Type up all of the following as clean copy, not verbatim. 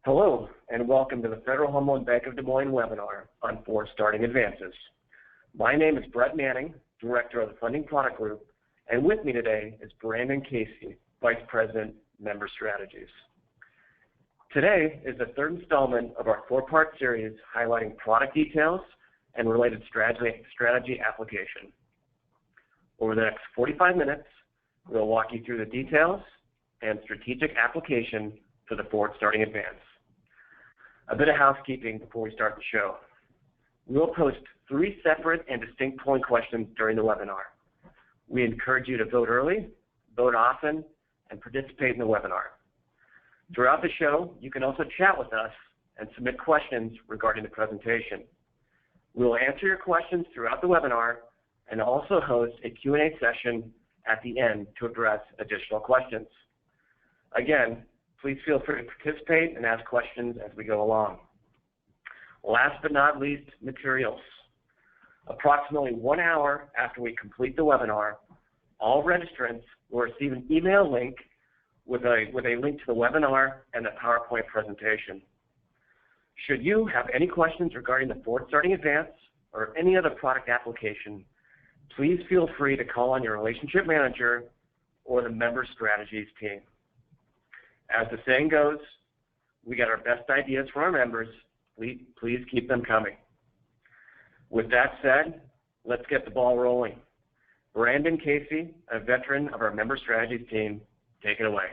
Hello, and welcome to the Federal Home Loan Bank of Des Moines webinar on Forward Starting Advances. My name is Brett Manning, Director of the Funding Product Group, and with me today is Brandon Casey, Vice President, Member Strategies. Today is the third installment of our four-part series highlighting product details and related strategy application. Over the next 45 minutes, we'll walk you through the details and strategic application for the Forward Starting Advance. A bit of housekeeping before we start the show. We will post 3 separate and distinct polling questions during the webinar. We encourage you to vote early, vote often, and participate in the webinar. Throughout the show, you can also chat with us and submit questions regarding the presentation. We will answer your questions throughout the webinar and also host a Q&A session at the end to address additional questions. Again, please feel free to participate and ask questions as we go along. Last but not least, materials. Approximately 1 hour after we complete the webinar, all registrants will receive an email link with a link to the webinar and the PowerPoint presentation. Should you have any questions regarding the Forward Starting Advance or any other product application, please feel free to call on your relationship manager or the Member Strategies team. As the saying goes, we get our best ideas from our members. Please keep them coming. With that said, let's get the ball rolling. Brandon Casey, a veteran of our Member Strategies team, take it away.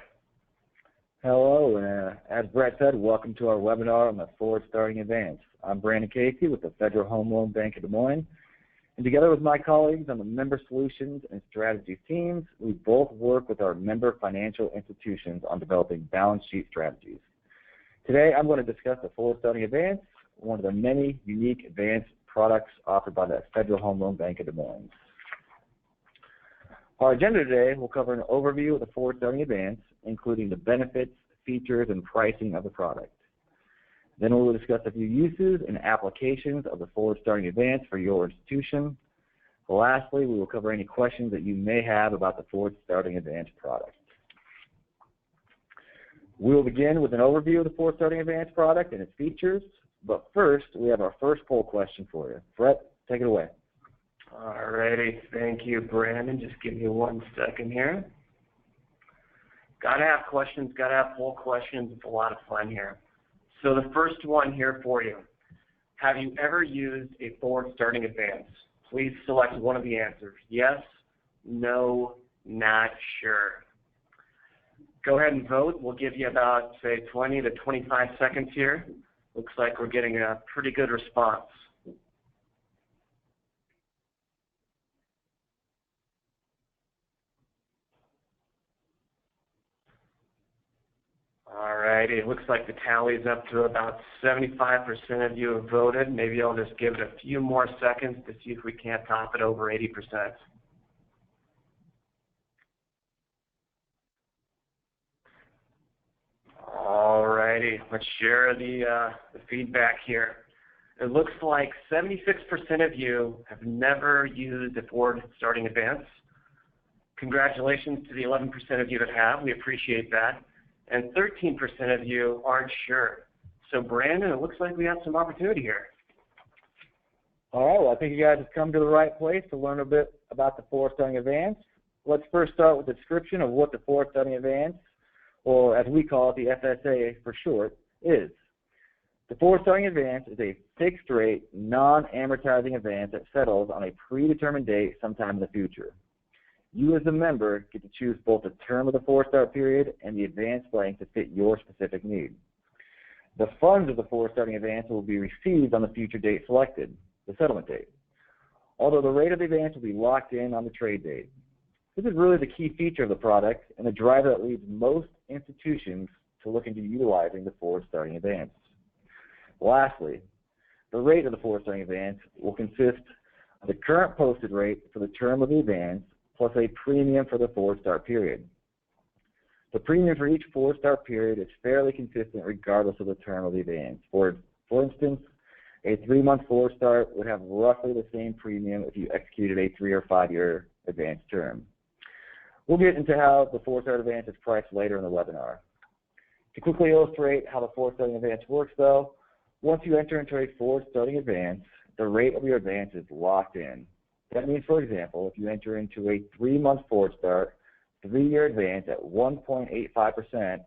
Hello, and as Brett said, welcome to our webinar on the Forward Starting Advance. I'm Brandon Casey with the Federal Home Loan Bank of Des Moines. And together with my colleagues on the Member Solutions and Strategies teams, we both work with our member financial institutions on developing balance sheet strategies. Today, I'm going to discuss the Forward Starting Advance, one of the many unique advanced products offered by the Federal Home Loan Bank of Des Moines. Our agenda today will cover an overview of the Forward Starting Advance, including the benefits, features, and pricing of the product. Then we will discuss a few uses and applications of the Forward Starting Advance for your institution. Lastly, we will cover any questions that you may have about the Forward Starting Advance product. We will begin with an overview of the Forward Starting Advance product and its features, but first, we have our first poll question for you. Brett, take it away. All righty, thank you, Brandon. Just give me 1 second here. Got to have questions, got to have poll questions. It's a lot of fun here. So the first one here for you. Have you ever used a Forward Starting Advance? Please select one of the answers. Yes, no, not sure. Go ahead and vote. We'll give you about, say, 20 to 25 seconds here. Looks like we're getting a pretty good response. All right, it looks like the tally is up to about 75% of you have voted. Maybe I'll just give it a few more seconds to see if we can't top it over 80%. All righty, let's share the feedback here. It looks like 76% of you have never used a Forward Starting Advance. Congratulations to the 11% of you that have. We appreciate that. And 13% of you aren't sure. So, Brandon, it looks like we have some opportunity here. All right, well, I think you guys have come to the right place to learn a bit about the Forward Starting Advance. Let's first start with a description of what the Forward Starting Advance, or as we call it, the FSA for short, is. The Forward Starting Advance is a fixed-rate, non-amortizing advance that settles on a predetermined date sometime in the future. You as a member get to choose both the term of the Forward Start period and the advance length to fit your specific need. The funds of the Forward Starting Advance will be received on the future date selected, the settlement date, although the rate of the advance will be locked in on the trade date. This is really the key feature of the product and the driver that leads most institutions to look into utilizing the Forward Starting Advance. Lastly, the rate of the Forward Starting Advance will consist of the current posted rate for the term of the advance plus a premium for the Forward Start period. The premium for each Forward Start period is fairly consistent regardless of the term of the advance. For instance, a 3-month Forward Start would have roughly the same premium if you executed a 3 or 5 year advance term. We'll get into how the Forward Start Advance is priced later in the webinar. To quickly illustrate how the forward starting advance works, though, once you enter into a forward starting advance, the rate of your advance is locked in. That means, for example, if you enter into a 3-month forward start, 3-year advance at 1.85%,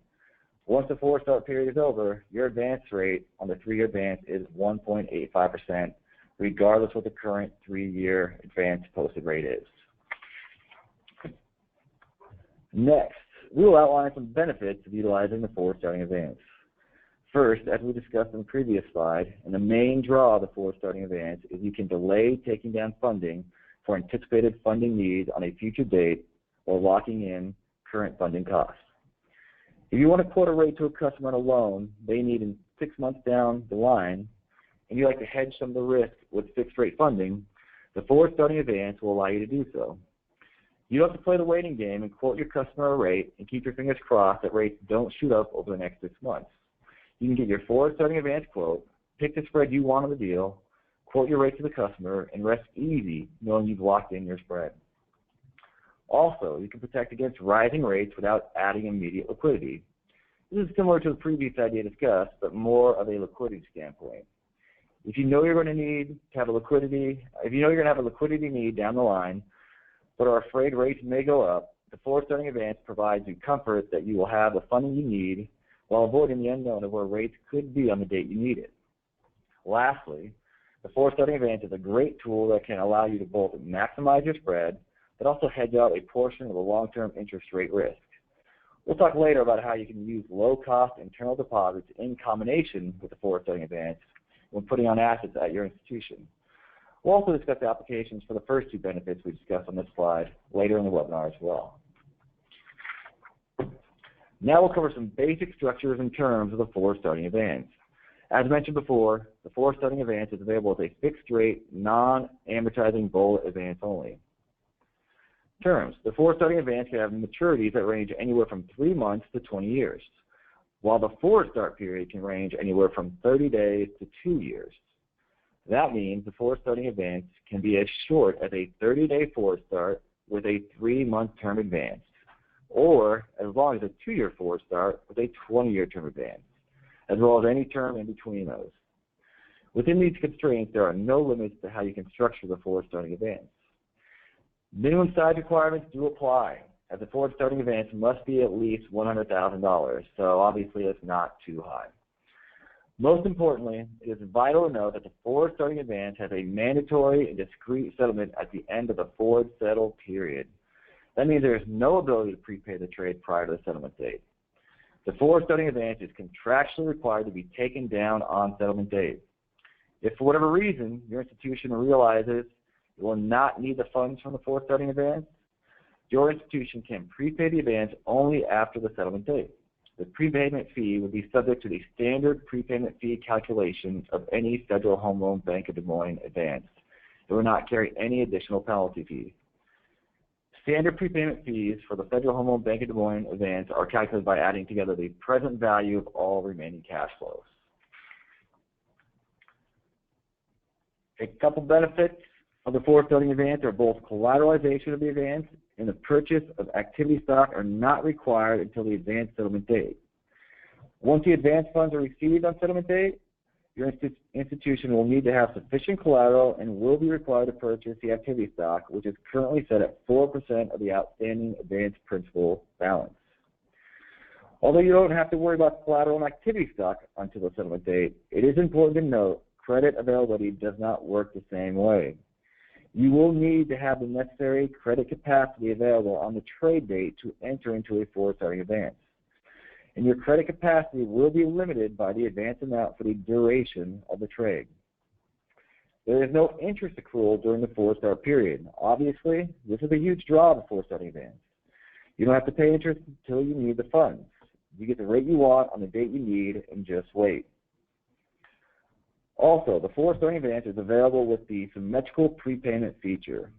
once the forward start period is over, your advance rate on the 3-year advance is 1.85%, regardless of what the current 3-year advance posted rate is. Next, we will outline some benefits of utilizing the forward starting advance. First, as we discussed in the previous slide, and the main draw of the forward starting advance is you can delay taking down funding for anticipated funding needs on a future date or locking in current funding costs. If you want to quote a rate to a customer on a loan they need in 6 months down the line, and you like to hedge some of the risk with fixed rate funding, the forward starting advance will allow you to do so. You don't have to play the waiting game and quote your customer a rate and keep your fingers crossed that rates don't shoot up over the next 6 months. You can get your forward starting advance quote, pick the spread you want on the deal, quote your rate to the customer, and rest easy knowing you've locked in your spread. Also, you can protect against rising rates without adding immediate liquidity. This is similar to the previous idea discussed, but more of a liquidity standpoint. If you know you're going to have a liquidity need down the line, but are afraid rates may go up, the forward starting advance provides you comfort that you will have the funding you need while avoiding the unknown of where rates could be on the date you need it. Lastly, the forward starting advance is a great tool that can allow you to both maximize your spread, but also hedge out a portion of the long-term interest rate risk. We'll talk later about how you can use low-cost internal deposits in combination with the forward starting advance when putting on assets at your institution. We'll also discuss the applications for the first 2 benefits we discussed on this slide later in the webinar as well. Now we'll cover some basic structures and terms of the forward starting advance. As mentioned before, the forward starting advance is available as a fixed rate, non-amortizing bullet advance only. Terms. The forward starting advance can have maturities that range anywhere from 3 months to 20 years, while the forward start period can range anywhere from 30 days to 2 years. That means the forward starting advance can be as short as a 30-day forward start with a 3-month term advance, or as long as a 2-year forward start with a 20-year term advance, as well as any term in between those. Within these constraints, there are no limits to how you can structure the forward starting advance. Minimum size requirements do apply, as the forward starting advance must be at least $100,000, so obviously it's not too high. Most importantly, it is vital to know that the forward starting advance has a mandatory and discrete settlement at the end of the forward settle period. That means there is no ability to prepay the trade prior to the settlement date. The forward starting advance is contractually required to be taken down on settlement date. If for whatever reason your institution realizes it will not need the funds from the forward starting advance, your institution can prepay the advance only after the settlement date. The prepayment fee would be subject to the standard prepayment fee calculation of any Federal Home Loan Bank of Des Moines advance. It will not carry any additional penalty fee. Standard prepayment fees for the Federal Home Loan Bank of Des Moines advance are calculated by adding together the present value of all remaining cash flows. A couple benefits of the forward starting advance are both collateralization of the advance and the purchase of activity stock are not required until the advance settlement date. Once the advance funds are received on settlement date, your institution will need to have sufficient collateral and will be required to purchase the activity stock, which is currently set at 4% of the outstanding advance principal balance. Although you don't have to worry about collateral and activity stock until the settlement date, it is important to note credit availability does not work the same way. You will need to have the necessary credit capacity available on the trade date to enter into a forward starting advance. And your credit capacity will be limited by the advance amount for the duration of the trade. There is no interest accrual during the forward start period. Obviously, this is a huge draw of the forward starting advance. You don't have to pay interest until you need the funds. You get the rate you want on the date you need and just wait. Also, the forward starting advance is available with the symmetrical prepayment feature.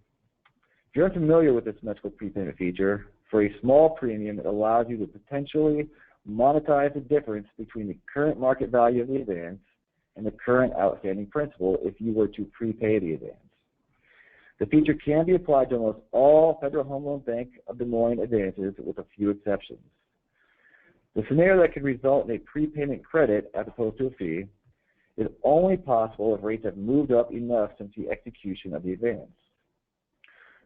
If you're unfamiliar with the symmetrical prepayment feature, for a small premium, it allows you to potentially monetize the difference between the current market value of the advance and the current outstanding principal if you were to prepay the advance. The feature can be applied to almost all Federal Home Loan Bank of Des Moines advances with a few exceptions. The scenario that could result in a prepayment credit as opposed to a fee is only possible if rates have moved up enough since the execution of the advance.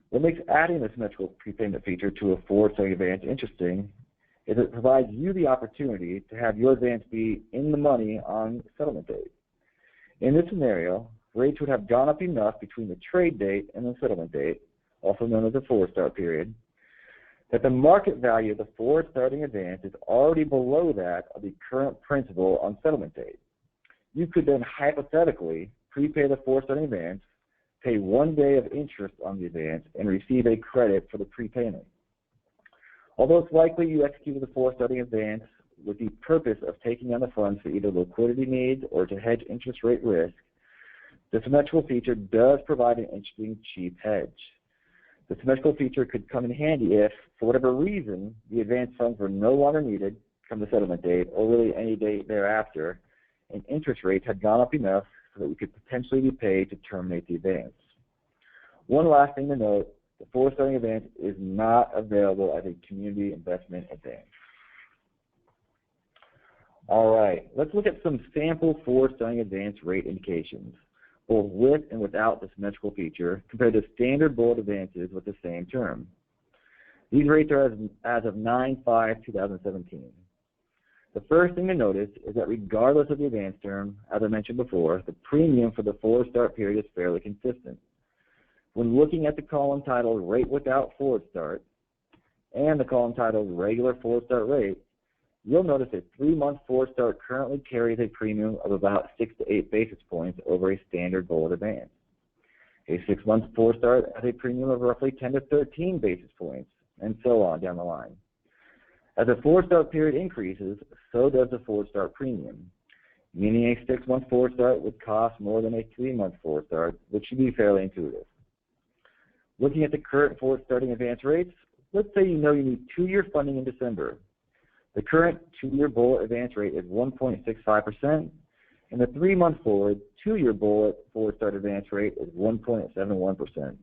What makes adding the symmetrical prepayment feature to a forward-starting advance interesting is it provides you the opportunity to have your advance be in the money on settlement date. In this scenario, rates would have gone up enough between the trade date and the settlement date, also known as the forward start period, that the market value of the forward starting advance is already below that of the current principal on settlement date. You could then hypothetically prepay the forward starting advance, pay 1 day of interest on the advance, and receive a credit for the prepayment. Although it's likely you executed the forward starting advance with the purpose of taking on the funds for either liquidity needs or to hedge interest rate risk, the symmetrical feature does provide an interesting cheap hedge. The symmetrical feature could come in handy if, for whatever reason, the advance funds were no longer needed from the settlement date or really any date thereafter, and interest rates had gone up enough so that we could potentially be paid to terminate the advance. One last thing to note, the forward starting advance is not available as a community investment advance. All right, let's look at some sample forward starting advance rate indications, both with and without the symmetrical feature, compared to standard bullet advances with the same term. These rates are as of 9/5/2017. The first thing to notice is that regardless of the advance term, as I mentioned before, the premium for the forward start period is fairly consistent. When looking at the column titled Rate Without Forward Start and the column titled Regular Forward Start Rate, you'll notice a 3-month forward start currently carries a premium of about 6 to 8 basis points over a standard bullet advance. A 6-month forward start has a premium of roughly 10 to 13 basis points, and so on down the line. As the forward start period increases, so does the forward start premium, meaning a 6-month forward start would cost more than a 3-month forward start, which should be fairly intuitive. Looking at the current forward starting advance rates, let's say you know you need 2-year funding in December. The current 2-year bullet advance rate is 1.65%, and the 3-month forward 2-year bullet forward start advance rate is 1.71%.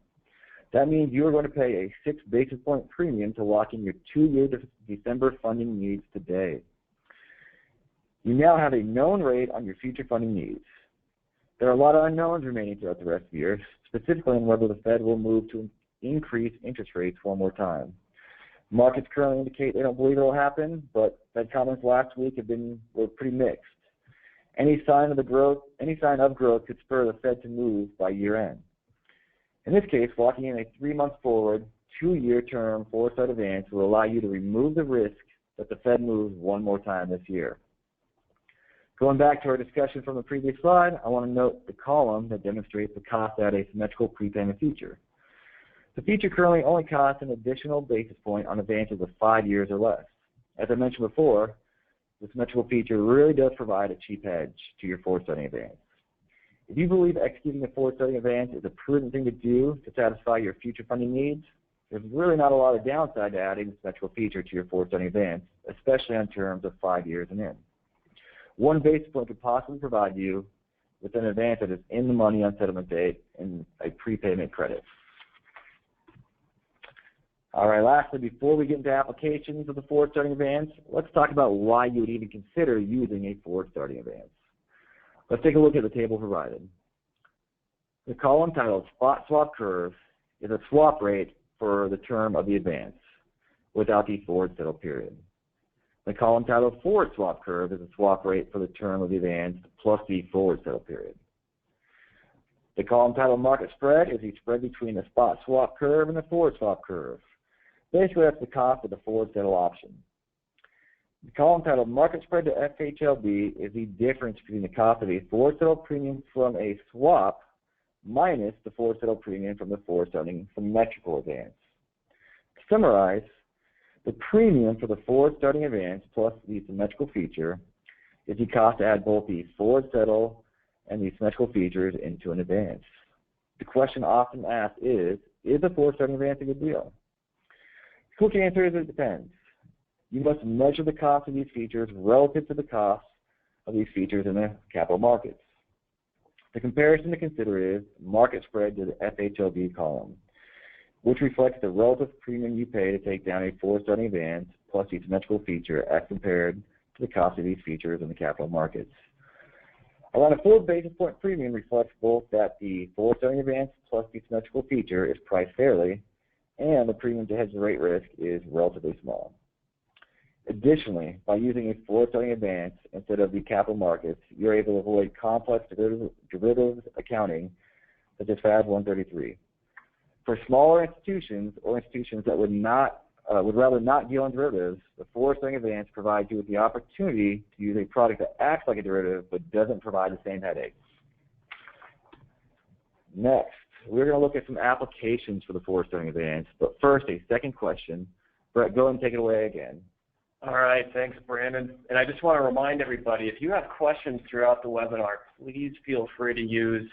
That means you are going to pay a 6 basis point premium to lock in your 2-year December funding needs today. You now have a known rate on your future funding needs. There are a lot of unknowns remaining throughout the rest of the year, specifically on whether the Fed will move to increase interest rates one more time. Markets currently indicate they don't believe it will happen, but Fed comments last week were pretty mixed. Any sign of growth could spur the Fed to move by year end. In this case, locking in a 3-month forward, 2-year term forward start advance will allow you to remove the risk that the Fed moves one more time this year. Going back to our discussion from the previous slide, I want to note the column that demonstrates the cost at a symmetrical prepayment feature. The feature currently only costs an additional basis point on advances of 5 years or less. As I mentioned before, the symmetrical feature really does provide a cheap hedge to your forward starting advance. If you believe executing a forward starting advance is a prudent thing to do to satisfy your future funding needs, there's really not a lot of downside to adding the symmetrical feature to your forward starting advance, especially on terms of 5 years and in. 1 basis point could possibly provide you with an advance that is in the money on settlement date and a prepayment credit. All right, lastly, before we get into applications of the forward starting advance, let's talk about why you would even consider using a forward starting advance. Let's take a look at the table provided. The column titled Spot Swap Curve is a swap rate for the term of the advance without the forward settle period. The column titled Forward Swap Curve is a swap rate for the term of the advance plus the forward settle period. The column titled Market Spread is the spread between the spot swap curve and the forward swap curve. Basically, that's the cost of the forward settle option. The column titled Market Spread to FHLB is the difference between the cost of a forward settle premium from a swap minus the forward settle premium from the forward starting symmetrical advance. To summarize, the premium for the forward starting advance plus the symmetrical feature is the cost to add both the forward settle and the symmetrical features into an advance. The question often asked is the forward starting advance a good deal? The quick answer is it depends. You must measure the cost of these features relative to the cost of these features in the capital markets. The comparison to consider is market spread to the FHLB column, which reflects the relative premium you pay to take down a forward starting advance plus each symmetrical feature as compared to the cost of these features in the capital markets. Around a 4 basis point premium reflects both that the forward starting advance plus the symmetrical feature is priced fairly, and the premium to hedge the rate risk is relatively small. Additionally, by using a forward starting advance instead of the capital markets, you're able to avoid complex derivatives accounting such as FAS 133. For smaller institutions or institutions that would rather not deal in derivatives, the forward starting advance provides you with the opportunity to use a product that acts like a derivative but doesn't provide the same headache. Next, we're going to look at some applications for the forward starting advance, but first, a second question. Brett, go ahead and take it away again. All right, thanks, Brandon. And I just want to remind everybody, if you have questions throughout the webinar, please feel free to use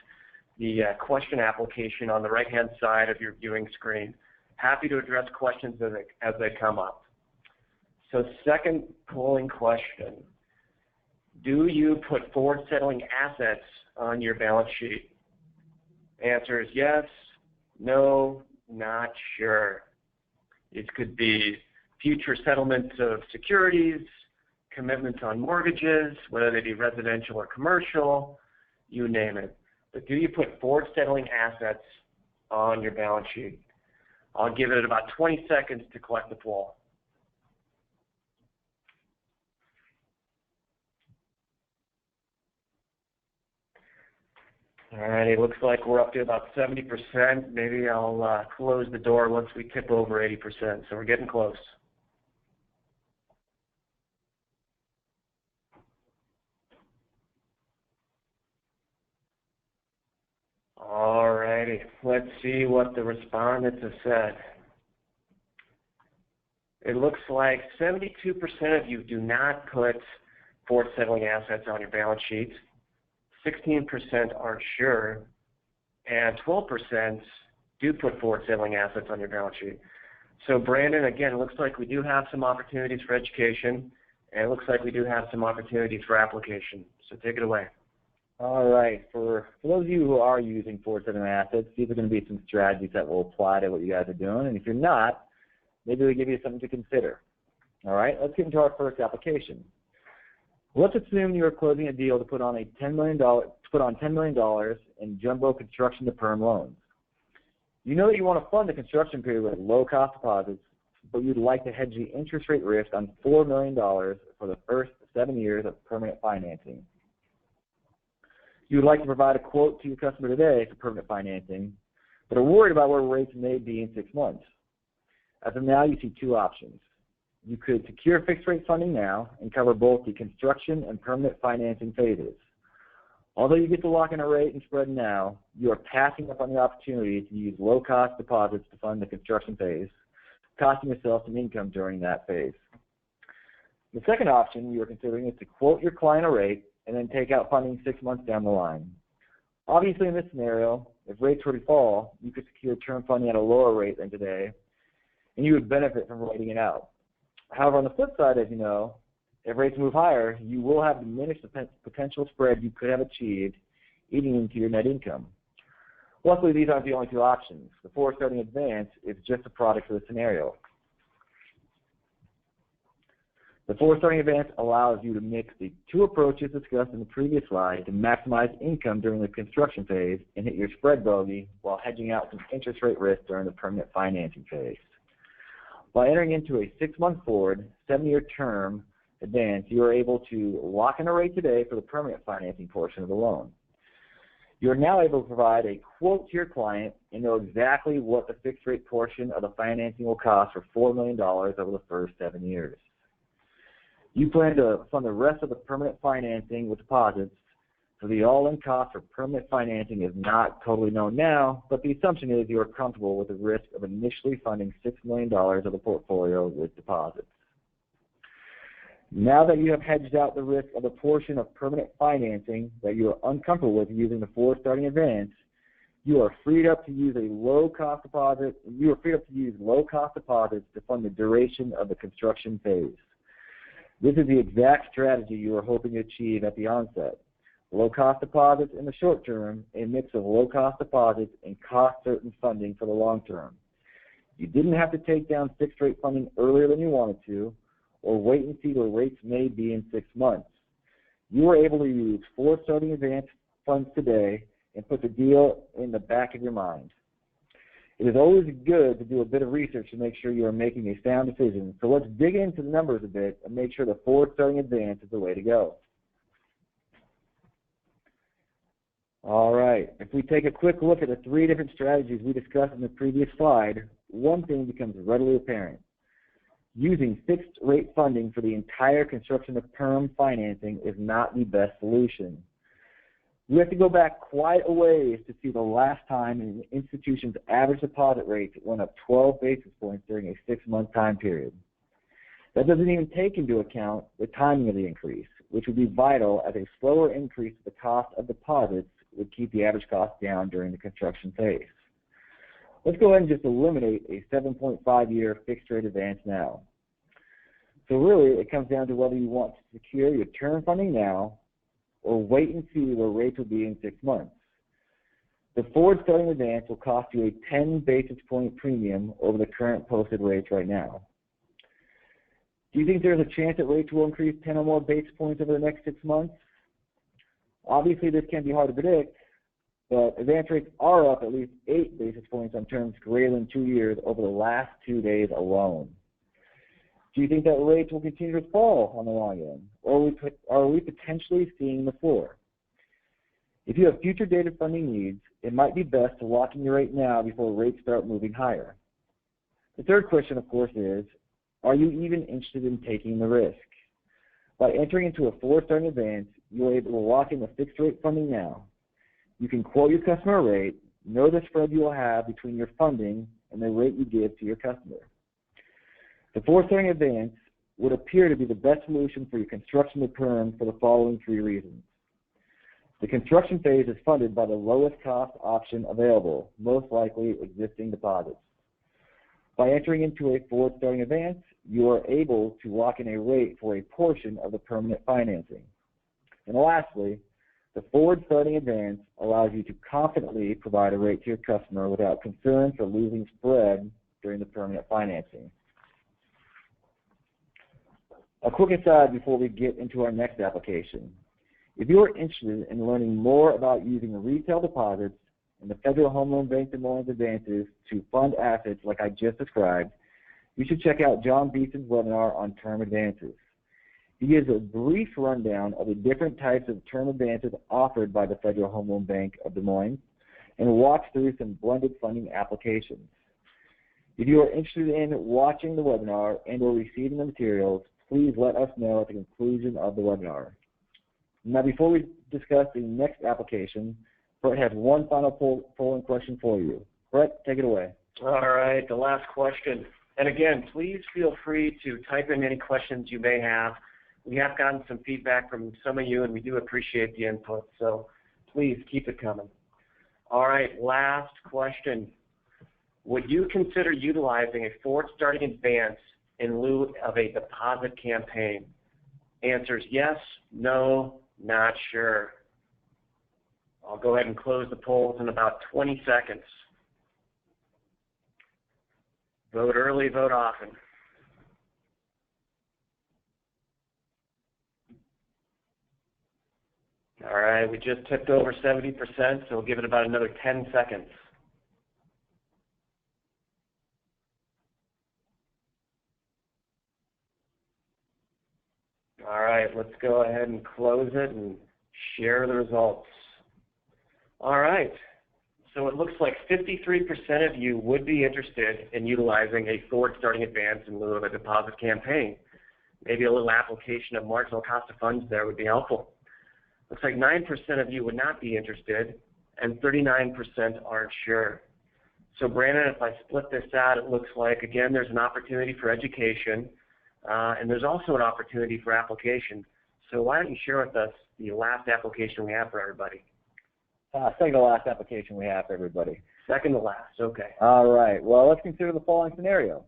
the question application on the right-hand side of your viewing screen. Happy to address questions as they come up. So second polling question, do you put forward settling assets on your balance sheet? Answer is yes, no, not sure. It could be future settlements of securities, commitments on mortgages, whether they be residential or commercial, you name it. But do you put forward settling assets on your balance sheet? I'll give it about 20 seconds to collect the poll. All right, it looks like we're up to about 70%. Maybe I'll close the door once we tip over 80%, so we're getting close. All righty, let's see what the respondents have said. It looks like 72% of you do not put forward settling assets on your balance sheet. 16% aren't sure, and 12% do put forward settling assets on your balance sheet. So Brandon, again, it looks like we do have some opportunities for education, and it looks like we do have some opportunities for application. So take it away. All right. For those of you who are using forward settling assets, these are going to be some strategies that will apply to what you guys are doing. And if you're not, maybe we'll give you something to consider. All right. Let's get into our first application. Let's assume you are closing a deal to put on $10 million in jumbo construction to perm loans. You know that you want to fund the construction period with low-cost deposits, but you'd like to hedge the interest rate risk on $4 million for the first 7 years of permanent financing. You would like to provide a quote to your customer today for permanent financing, but are worried about where rates may be in 6 months. As of now, you see two options. You could secure fixed-rate funding now and cover both the construction and permanent financing phases. Although you get to lock in a rate and spread now, you are passing up on the opportunity to use low-cost deposits to fund the construction phase, costing yourself some income during that phase. The second option you are considering is to quote your client a rate and then take out funding 6 months down the line. Obviously, in this scenario, if rates were to fall, you could secure term funding at a lower rate than today, and you would benefit from waiting it out. However, on the flip side, as you know, if rates move higher, you will have diminished the potential spread you could have achieved, eating into your net income. Luckily, these aren't the only two options. The forward starting advance is just a product of the scenario. The forward starting advance allows you to mix the two approaches discussed in the previous slide to maximize income during the construction phase and hit your spread bogey while hedging out some interest rate risk during the permanent financing phase. By entering into a 6-month forward, 7-year term advance, you are able to lock in a rate today for the permanent financing portion of the loan. You are now able to provide a quote to your client and know exactly what the fixed rate portion of the financing will cost for $4 million over the first 7 years. You plan to fund the rest of the permanent financing with deposits, so the all-in cost for permanent financing is not totally known now, but the assumption is you are comfortable with the risk of initially funding $6 million of the portfolio with deposits. Now that you have hedged out the risk of a portion of permanent financing that you are uncomfortable with using the forward starting advance, you are freed up to use low-cost deposits to fund the duration of the construction phase. This is the exact strategy you are hoping to achieve at the onset. Low-cost deposits in the short term, a mix of low-cost deposits and cost-certain funding for the long term. You didn't have to take down fixed-rate funding earlier than you wanted to, or wait and see where rates may be in 6 months. You are able to use forward starting advance funds today and put the deal in the back of your mind. It is always good to do a bit of research to make sure you are making a sound decision. So let's dig into the numbers a bit and make sure the forward starting advance is the way to go. All right, if we take a quick look at the 3 different strategies we discussed in the previous slide, one thing becomes readily apparent. Using fixed rate funding for the entire construction of perm financing is not the best solution. We have to go back quite a ways to see the last time an institution's average deposit rate went up 12 basis points during a 6-month time period. That doesn't even take into account the timing of the increase, which would be vital, as a slower increase of the cost of deposits would keep the average cost down during the construction phase. Let's go ahead and just eliminate a 7.5-year fixed rate advance now. So really, it comes down to whether you want to secure your term funding now or wait and see where rates will be in 6 months. The forward starting advance will cost you a 10 basis point premium over the current posted rates right now. Do you think there's a chance that rates will increase 10 or more basis points over the next 6 months? Obviously, this can be hard to predict, but advance rates are up at least 8 basis points on terms greater than 2 years over the last 2 days alone. Do you think that rates will continue to fall on the long end, or are we potentially seeing the floor? If you have future dated funding needs, it might be best to lock in your rate now before rates start moving higher. The third question, of course, is, are you even interested in taking the risk? By entering into a forward starting advance, you are able to lock in the fixed rate funding now. You can quote your customer rate, know the spread you will have between your funding and the rate you give to your customer. The forward starting advance would appear to be the best solution for your construction to perm for the following 3 reasons. The construction phase is funded by the lowest cost option available, most likely existing deposits. By entering into a forward starting advance, you are able to lock in a rate for a portion of the permanent financing. And lastly, the forward starting advance allows you to confidently provide a rate to your customer without concern for losing spread during the permanent financing. A quick aside before we get into our next application. If you are interested in learning more about using retail deposits and the Federal Home Loan Bank Des Moines advances to fund assets like I just described, you should check out John Beeson's webinar on term advances. He gives a brief rundown of the different types of term advances offered by the Federal Home Loan Bank of Des Moines and walks through some blended funding applications. If you are interested in watching the webinar and or receiving the materials, please let us know at the conclusion of the webinar. Now, before we discuss the next application, Brett has one final polling question for you. Brett, take it away. All right, the last question. And again, please feel free to type in any questions you may have. We have gotten some feedback from some of you, and we do appreciate the input, so please keep it coming. All right, last question. Would you consider utilizing a forward starting advance in lieu of a deposit campaign? Answers yes, no, not sure. I'll go ahead and close the polls in about 20 seconds. Vote early, vote often. All right, we just tipped over 70%, so we'll give it about another 10 seconds. All right, let's go ahead and close it and share the results. All right, so it looks like 53% of you would be interested in utilizing a forward starting advance in lieu of a deposit campaign. Maybe a little application of marginal cost of funds there would be helpful. Looks like 9% of you would not be interested, and 39% aren't sure. So Brandon, if I split this out, it looks like, again, there's an opportunity for education, and there's also an opportunity for application. So why don't you share with us the last application we have for everybody? Second to last application we have for everybody. Second to last, okay. All right, well, let's consider the following scenario.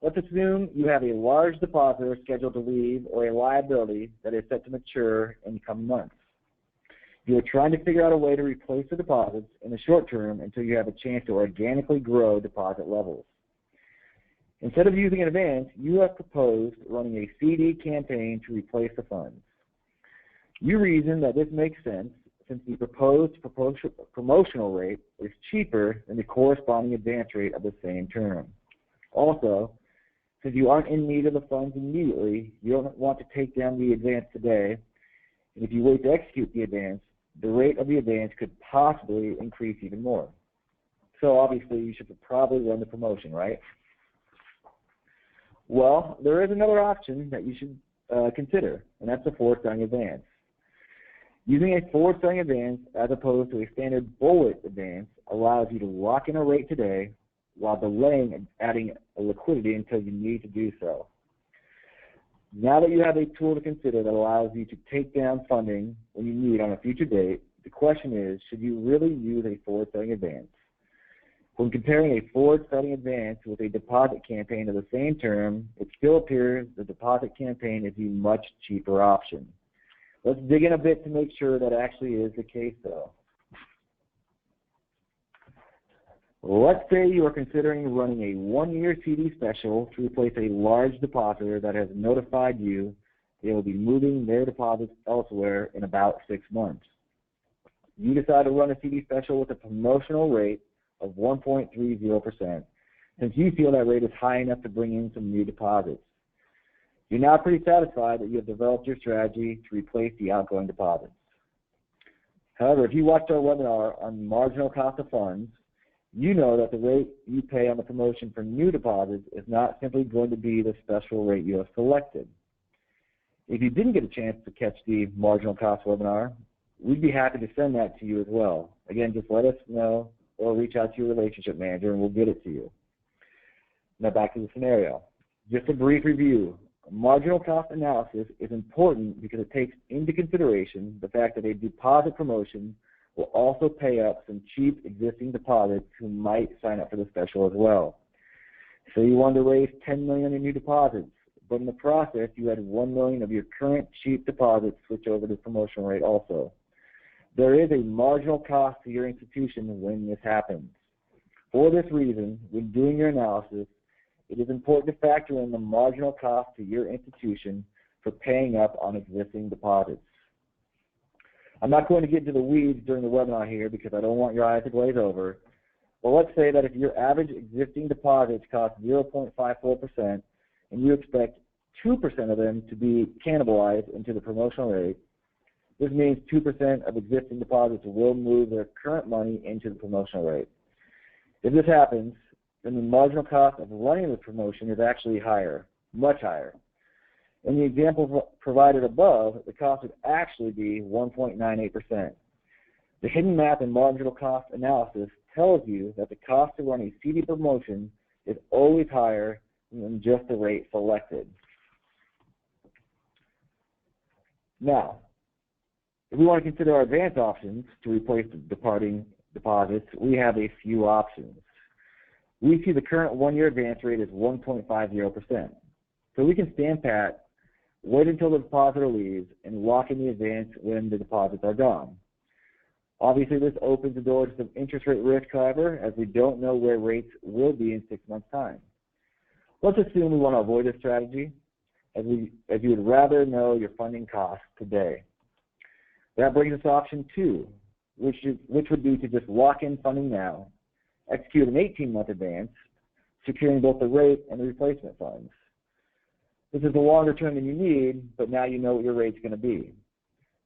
Let's assume you have a large depositor scheduled to leave or a liability that is set to mature in the coming months. You are trying to figure out a way to replace the deposits in the short term until you have a chance to organically grow deposit levels. Instead of using an advance, you have proposed running a CD campaign to replace the funds. You reason that this makes sense since the proposed promotional rate is cheaper than the corresponding advance rate of the same term. Also, since you aren't in need of the funds immediately, you don't want to take down the advance today, and if you wait to execute the advance, the rate of the advance could possibly increase even more. So obviously you should probably run the promotion, right? Well, there is another option that you should consider, and that's the forward selling advance. Using a forward selling advance as opposed to a standard bullet advance allows you to lock in a rate today while delaying and adding a liquidity until you need to do so. Now that you have a tool to consider that allows you to take down funding when you need on a future date, the question is, should you really use a forward selling advance? When comparing a forward selling advance with a deposit campaign of the same term, it still appears the deposit campaign is the much cheaper option. Let's dig in a bit to make sure that actually is the case, though. Let's say you are considering running a one-year CD special to replace a large depositor that has notified you they will be moving their deposits elsewhere in about 6 months. You decide to run a CD special with a promotional rate of 1.30% since you feel that rate is high enough to bring in some new deposits. You're now pretty satisfied that you have developed your strategy to replace the outgoing deposits. However, if you watched our webinar on marginal cost of funds, you know that the rate you pay on the promotion for new deposits is not simply going to be the special rate you have selected. If you didn't get a chance to catch the marginal cost webinar, we'd be happy to send that to you as well. Again, just let us know or reach out to your relationship manager and we'll get it to you. Now back to the scenario. Just a brief review. Marginal cost analysis is important because it takes into consideration the fact that a deposit promotion will also pay up some cheap existing deposits who might sign up for the special as well. So you want to raise $10 million in new deposits, but in the process you had $1 million of your current cheap deposits switch over to the promotional rate also. There is a marginal cost to your institution when this happens. For this reason, when doing your analysis, it is important to factor in the marginal cost to your institution for paying up on existing deposits. I'm not going to get into the weeds during the webinar here because I don't want your eyes to glaze over, but let's say that if your average existing deposits cost 0.54% and you expect 2% of them to be cannibalized into the promotional rate, this means 2% of existing deposits will move their current money into the promotional rate. If this happens, then the marginal cost of running the promotion is actually higher, much higher. In the example provided above, the cost would actually be 1.98%. The hidden math and marginal cost analysis tells you that the cost to run a CD promotion is always higher than just the rate selected. Now, if we want to consider our advance options to replace the departing deposits, we have a few options. We see the current one-year advance rate is 1.50%. So we can stand pat, wait until the depositor leaves, and lock in the advance when the deposits are gone. Obviously, this opens the door to some interest rate risk, however, as we don't know where rates will be in 6 months' time. Let's assume we want to avoid this strategy, as you would rather know your funding costs today. That brings us to option 2, which would be to just lock in funding now, execute an 18-month advance, securing both the rate and the replacement funds. This is a longer term than you need, but now you know what your rate's going to be.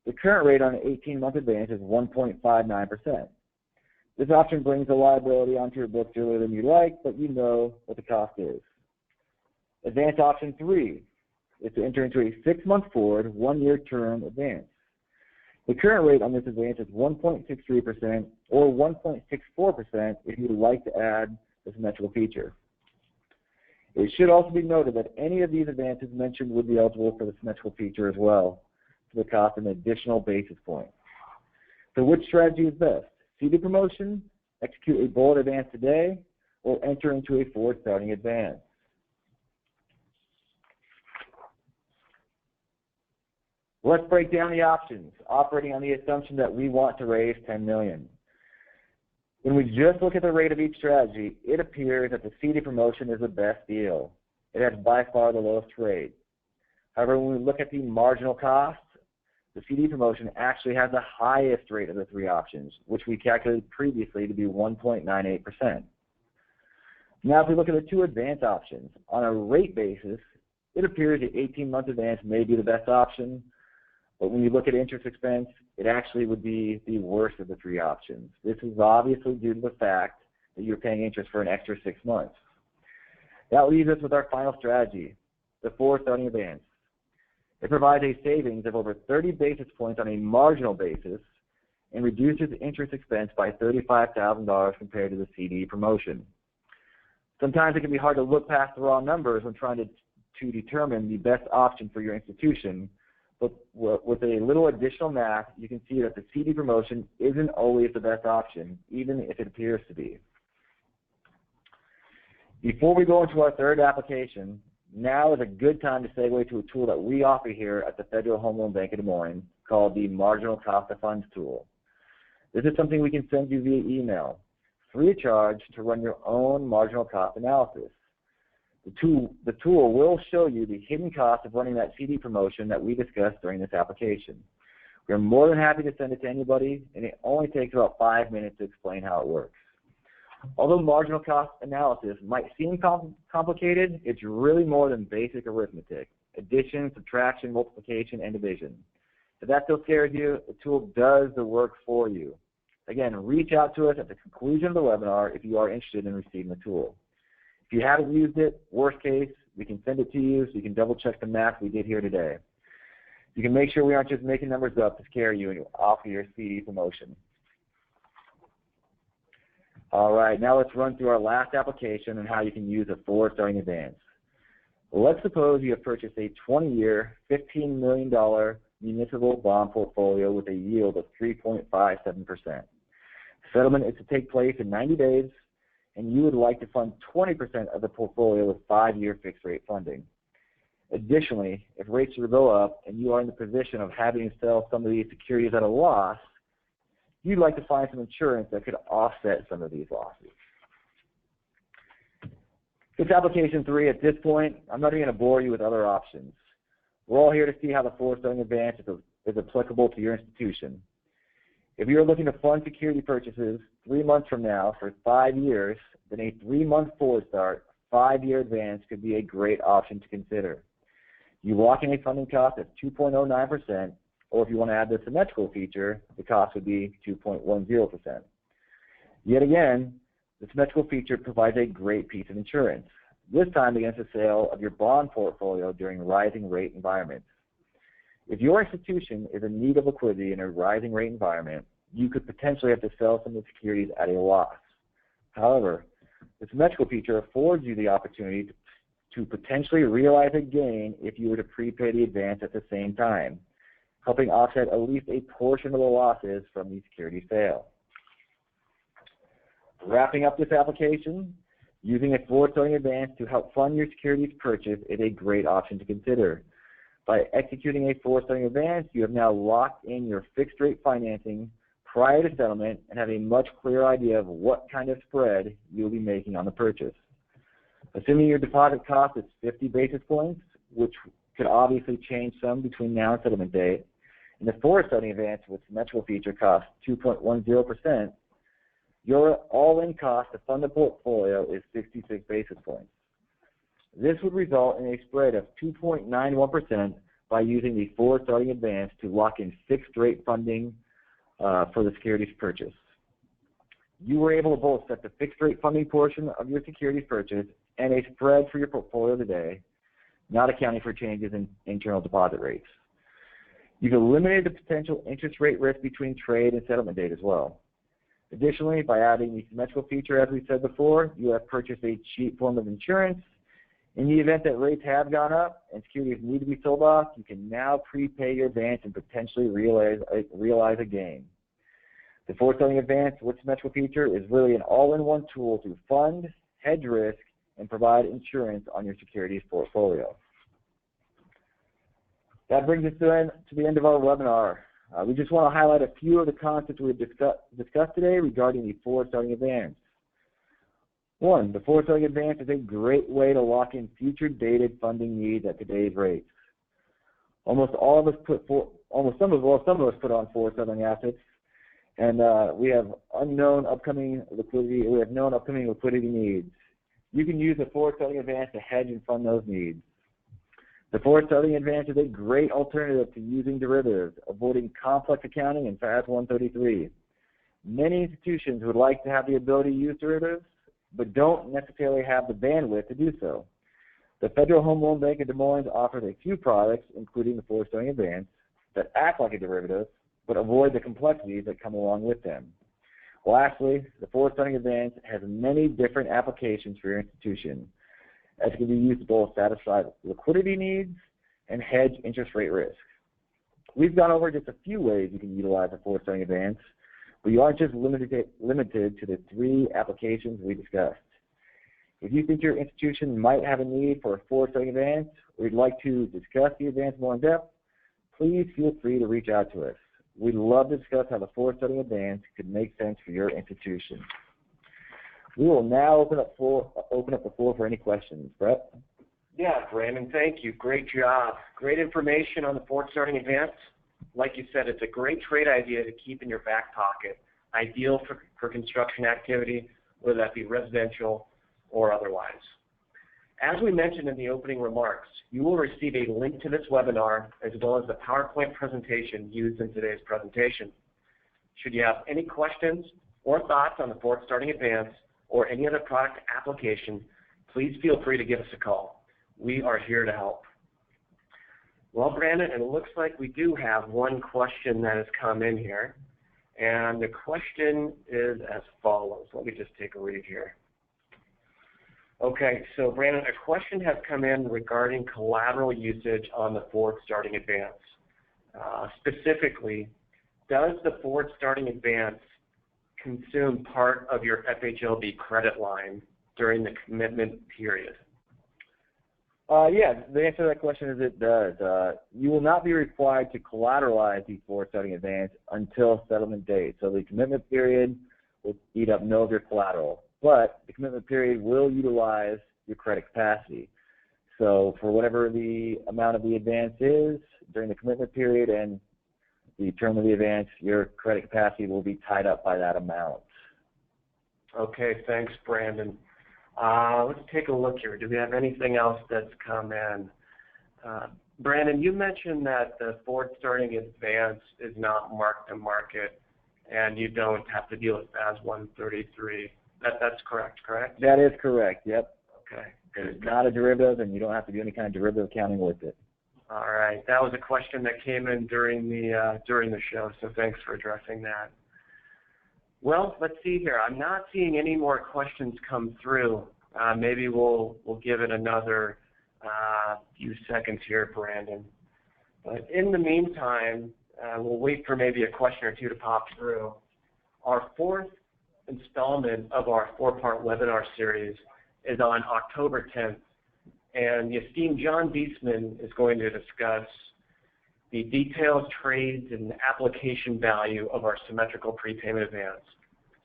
The current rate on an 18-month advance is 1.59%. This option brings the liability onto your books earlier than you like, but you know what the cost is. Advance option 3 is to enter into a 6-month forward, 1-year term advance. The current rate on this advance is 1.63% or 1.64% if you would like to add the symmetrical feature. It should also be noted that any of these advances mentioned would be eligible for the symmetrical feature as well, to the cost of an additional basis point. So which strategy is best? CD promotion, execute a bullet advance today, or enter into a forward starting advance? Let's break down the options, operating on the assumption that we want to raise $10 million. When we just look at the rate of each strategy, it appears that the CD promotion is the best deal. It has by far the lowest rate. However, when we look at the marginal cost, the CD promotion actually has the highest rate of the three options, which we calculated previously to be 1.98%. Now, if we look at the two advance options, on a rate basis, it appears the 18-month advance may be the best option, but when you look at interest expense, it actually would be the worst of the three options. This is obviously due to the fact that you're paying interest for an extra 6 months. That leaves us with our final strategy, the forward starting advance. It provides a savings of over 30 basis points on a marginal basis and reduces interest expense by $35,000 compared to the CD promotion. Sometimes it can be hard to look past the raw numbers when trying to determine the best option for your institution, but with a little additional math, you can see that the CD promotion isn't always the best option, even if it appears to be. Before we go into our third application, now is a good time to segue to a tool that we offer here at the Federal Home Loan Bank of Des Moines called the Marginal Cost of Funds tool. This is something we can send you via email, free of charge, to run your own marginal cost analysis. The tool will show you the hidden cost of running that CD promotion that we discussed during this application. We're more than happy to send it to anybody, and it only takes about 5 minutes to explain how it works. Although marginal cost analysis might seem complicated, it's really more than basic arithmetic: addition, subtraction, multiplication, and division. If that still scares you, the tool does the work for you. Again, reach out to us at the conclusion of the webinar if you are interested in receiving the tool. If you haven't used it, worst case, we can send it to you so you can double check the math we did here today. You can make sure we aren't just making numbers up to scare you and offer your CD promotion. All right, now let's run through our last application and how you can use a forward starting advance. Let's suppose you have purchased a 20-year, $15 million municipal bond portfolio with a yield of 3.57%. Settlement is to take place in 90 days, and you would like to fund 20% of the portfolio with 5-year fixed rate funding. Additionally, if rates were to go up and you are in the position of having to sell some of these securities at a loss, you'd like to find some insurance that could offset some of these losses. It's application 3. At this point, I'm not even going to bore you with other options. We're all here to see how the forward starting advance is applicable to your institution. If you're looking to fund security purchases 3 months from now for 5 years, then a 3-month forward start, 5-year advance could be a great option to consider. You lock in a funding cost of 2.09%, or if you want to add the symmetrical feature, the cost would be 2.10%. Yet again, the symmetrical feature provides a great piece of insurance, this time against the sale of your bond portfolio during rising rate environments. If your institution is in need of liquidity in a rising rate environment, you could potentially have to sell some of the securities at a loss. However, the symmetrical feature affords you the opportunity to potentially realize a gain if you were to prepay the advance at the same time, helping offset at least a portion of the losses from the security sale. Wrapping up this application, using a forward starting advance to help fund your securities purchase is a great option to consider. By executing a forward starting advance, you have now locked in your fixed rate financing prior to settlement and have a much clearer idea of what kind of spread you'll be making on the purchase. Assuming your deposit cost is 50 basis points, which could obviously change some between now and settlement date, and the forward starting advance with symmetrical feature costs 2.10%, your all-in cost to fund the portfolio is 66 basis points. This would result in a spread of 2.91% by using the forward starting advance to lock in fixed rate funding for the securities purchase. You were able to both set the fixed rate funding portion of your securities purchase and a spread for your portfolio today, not accounting for changes in internal deposit rates. You've eliminated the potential interest rate risk between trade and settlement date as well. Additionally, by adding the symmetrical feature, as we said before, you have purchased a cheap form of insurance. In the event that rates have gone up and securities need to be sold off, you can now prepay your advance and potentially realize a gain. The forward starting advance with symmetrical feature is really an all-in-one tool to fund, hedge risk, and provide insurance on your securities portfolio. That brings us to the end of our webinar. We just want to highlight a few of the concepts we've discussed today regarding the forward starting advance. 1, the forward starting advance is a great way to lock in future dated funding needs at today's rates. Some of us put on forward starting assets, and we have known upcoming liquidity needs. You can use the forward starting advance to hedge and fund those needs. The forward starting advance is a great alternative to using derivatives, avoiding complex accounting and FAS 133. Many institutions would like to have the ability to use derivatives, but don't necessarily have the bandwidth to do so. The Federal Home Loan Bank of Des Moines offers a few products, including the forward starting advance, that act like a derivative, but avoid the complexities that come along with them. Lastly, the forward starting advance has many different applications for your institution, as it can be used to both satisfy liquidity needs and hedge interest rate risk. We've gone over just a few ways you can utilize the forward starting advance, but you aren't just limited to the 3 applications we discussed. If you think your institution might have a need for a forward starting advance, or you'd like to discuss the advance more in depth, please feel free to reach out to us. We'd love to discuss how the forward starting advance could make sense for your institution. We will now open up the floor for any questions. Brett? Yeah, Brandon, thank you. Great job. Great information on the forward starting advance. Like you said, it's a great trade idea to keep in your back pocket, ideal for construction activity, whether that be residential or otherwise. As we mentioned in the opening remarks, you will receive a link to this webinar as well as the PowerPoint presentation used in today's presentation. Should you have any questions or thoughts on the forward starting advance or any other product application, please feel free to give us a call. We are here to help. Well, Brandon, it looks like we do have one question that has come in here, and the question is as follows. Let me just take a read here. Okay, so Brandon, a question has come in regarding collateral usage on the forward starting advance. Specifically, does the forward starting advance consume part of your FHLB credit line during the commitment period? Yeah, the answer to that question is it does. You will not be required to collateralize the forward starting advance until settlement date. So the commitment period will eat up no of your collateral, but the commitment period will utilize your credit capacity. So for whatever the amount of the advance is during the commitment period and the term of the advance, your credit capacity will be tied up by that amount. Okay, thanks, Brandon. Let's take a look here. Do we have anything else that's come in? Brandon, you mentioned that the forward starting advance is not mark to market and you don't have to deal with FAS 133. That's correct? That is correct, yep. Okay, good. It's not a derivative and you don't have to do any kind of derivative accounting with it. All right, that was a question that came in during the show, so thanks for addressing that. Well, let's see here. I'm not seeing any more questions come through. Maybe we'll give it another few seconds here, Brandon. But in the meantime, we'll wait for maybe a question or two to pop through. Our 4th installment of our 4-part webinar series is on October 10th. And the esteemed John Beesman is going to discuss the detailed trades and application value of our symmetrical prepayment advance.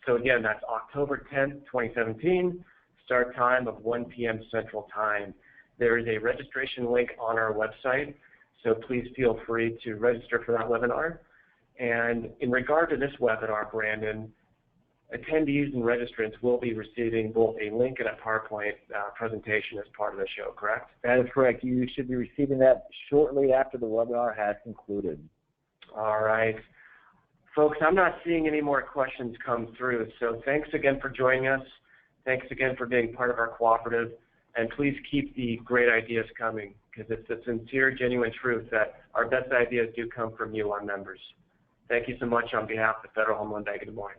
So again, that's October 10th, 2017, start time of 1 p.m. Central Time. There is a registration link on our website, so please feel free to register for that webinar. And in regard to this webinar, Brandon, attendees and registrants will be receiving both a link and a PowerPoint presentation as part of the show, correct? That is correct. You should be receiving that shortly after the webinar has concluded. All right. Folks, I'm not seeing any more questions come through, so thanks again for joining us. Thanks again for being part of our cooperative, and please keep the great ideas coming, because it's a sincere, genuine truth that our best ideas do come from you, our members. Thank you so much on behalf of the Federal Home Loan Bank of Des Moines.